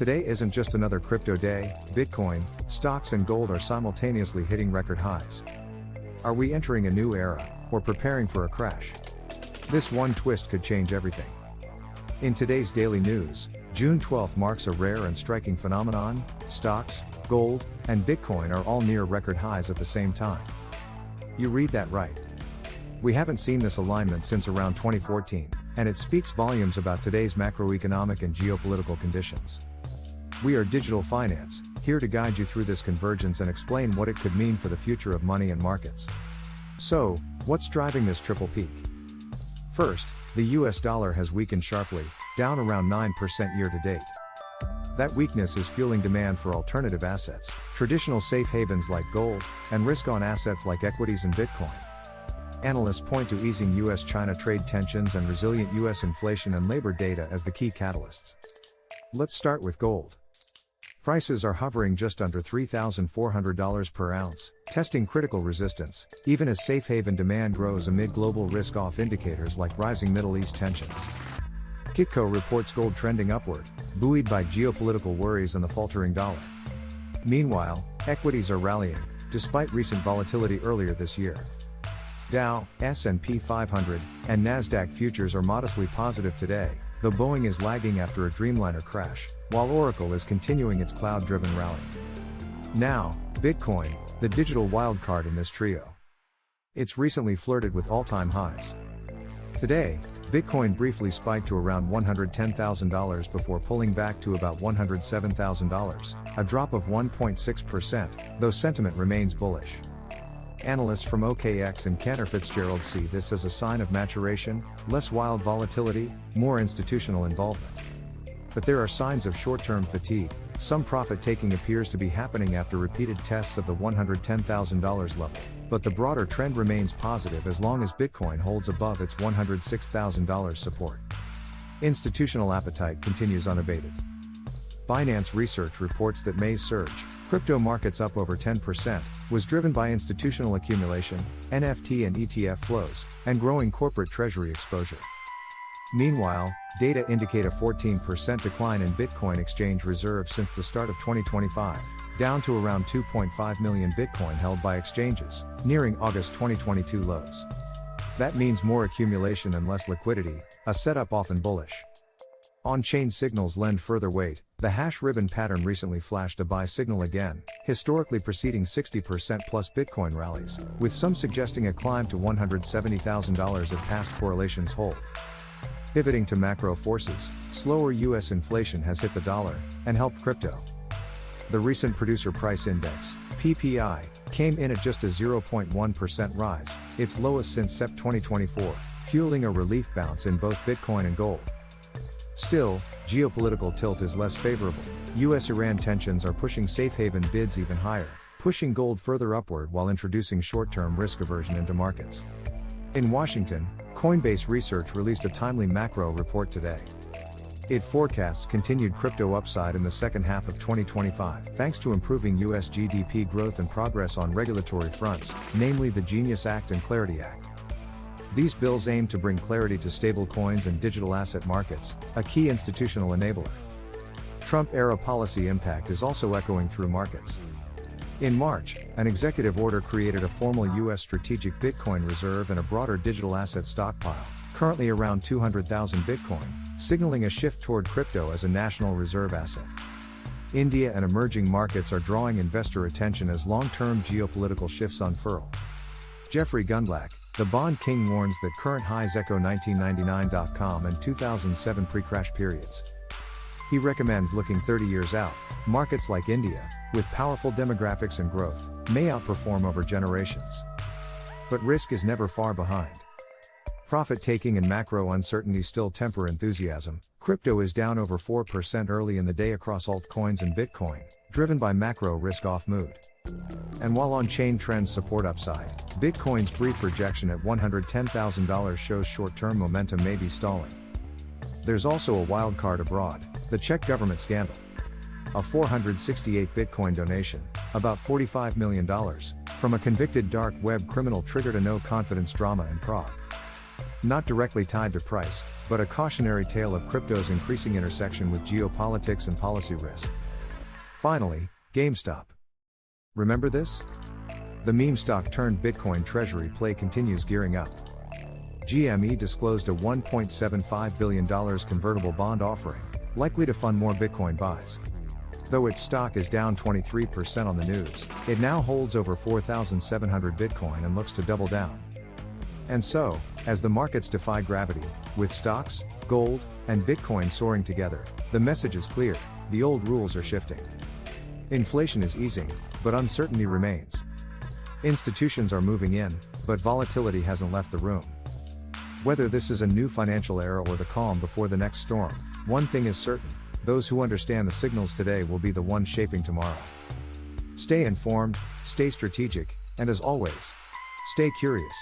Today isn't just another crypto day. Bitcoin, stocks and gold are simultaneously hitting record highs. Are we entering a new era, or preparing for a crash? This one twist could change everything. In today's daily news, June 12 marks a rare and striking phenomenon. Stocks, gold, and Bitcoin are all near record highs at the same time. You read that right. We haven't seen this alignment since around 2014, and it speaks volumes about today's macroeconomic and geopolitical conditions. We are Digital Finance, here to guide you through this convergence and explain what it could mean for the future of money and markets. So, what's driving this triple peak? First, the US dollar has weakened sharply, down around 9% year to date. That weakness is fueling demand for alternative assets, traditional safe havens like gold, and risk-on assets like equities and Bitcoin. Analysts point to easing US-China trade tensions and resilient US inflation and labor data as the key catalysts. Let's start with gold. Prices are hovering just under $3,400 per ounce, testing critical resistance, even as safe haven demand grows amid global risk-off indicators like rising Middle East tensions. Kitco reports gold trending upward, buoyed by geopolitical worries and the faltering dollar. Meanwhile, equities are rallying, despite recent volatility earlier this year. Dow, S&P 500, and Nasdaq futures are modestly positive today, though Boeing is lagging after a Dreamliner crash, while Oracle is continuing its cloud-driven rally. Now, Bitcoin, the digital wildcard in this trio. It's recently flirted with all-time highs. Today, Bitcoin briefly spiked to around $110,000 before pulling back to about $107,000, a drop of 1.6%, though sentiment remains bullish. Analysts from OKX and Cantor Fitzgerald see this as a sign of maturation, less wild volatility, more institutional involvement. But there are signs of short-term fatigue. Some profit-taking appears to be happening after repeated tests of the $110,000 level, but the broader trend remains positive as long as Bitcoin holds above its $106,000 support. Institutional appetite continues unabated. Binance Research reports that May's surge, crypto markets up over 10%, was driven by institutional accumulation, NFT and ETF flows, and growing corporate treasury exposure. Meanwhile, data indicate a 14% decline in Bitcoin exchange reserves since the start of 2025, down to around 2.5 million Bitcoin held by exchanges, nearing August 2022 lows. That means more accumulation and less liquidity, a setup often bullish. On-chain signals lend further weight. The hash ribbon pattern recently flashed a buy signal again, historically preceding 60% plus Bitcoin rallies, with some suggesting a climb to $170,000 if past correlations hold. Pivoting to macro forces, slower US inflation has hit the dollar, and helped crypto. The recent Producer Price Index, PPI, came in at just a 0.1% rise, its lowest since Sept 2024, fueling a relief bounce in both Bitcoin and gold. Still, geopolitical tilt is less favorable. US-Iran tensions are pushing safe haven bids even higher, pushing gold further upward while introducing short-term risk aversion into markets. In Washington, Coinbase Research released a timely macro report today. It forecasts continued crypto upside in the second half of 2025, thanks to improving US GDP growth and progress on regulatory fronts, namely the Genius Act and Clarity Act. These bills aim to bring clarity to stablecoins and digital asset markets, a key institutional enabler. Trump-era policy impact is also echoing through markets. In March, an executive order created a formal U.S. strategic Bitcoin reserve and a broader digital asset stockpile, currently around 200,000 Bitcoin, signaling a shift toward crypto as a national reserve asset. India and emerging markets are drawing investor attention as long-term geopolitical shifts unfurl. Jeffrey Gundlach, the bond king, warns that current highs echo 1999.com and 2007 pre-crash periods. He recommends looking 30 years out. Markets like India, with powerful demographics and growth, may outperform over generations. But risk is never far behind. Profit-taking and macro uncertainty still temper enthusiasm. Crypto is down over 4% early in the day across altcoins and Bitcoin, driven by macro risk-off mood. And while on-chain trends support upside, Bitcoin's brief rejection at $110,000 shows short-term momentum may be stalling. There's also a wild card abroad, the Czech government scandal. A 468 Bitcoin donation, about $45 million, from a convicted dark web criminal triggered a no-confidence drama in Prague. Not directly tied to price, but a cautionary tale of crypto's increasing intersection with geopolitics and policy risk. Finally, GameStop. Remember this? The meme stock turned Bitcoin treasury play continues gearing up. GME disclosed a $1.75 billion convertible bond offering, likely to fund more Bitcoin buys. Though its stock is down 23% on the news, it now holds over 4,700 Bitcoin and looks to double down. And so, as the markets defy gravity, with stocks, gold, and Bitcoin soaring together, the message is clear: the old rules are shifting. Inflation is easing, but uncertainty remains. Institutions are moving in, but volatility hasn't left the room. Whether this is a new financial era or the calm before the next storm, one thing is certain: those who understand the signals today will be the ones shaping tomorrow. Stay informed, stay strategic, and as always, stay curious.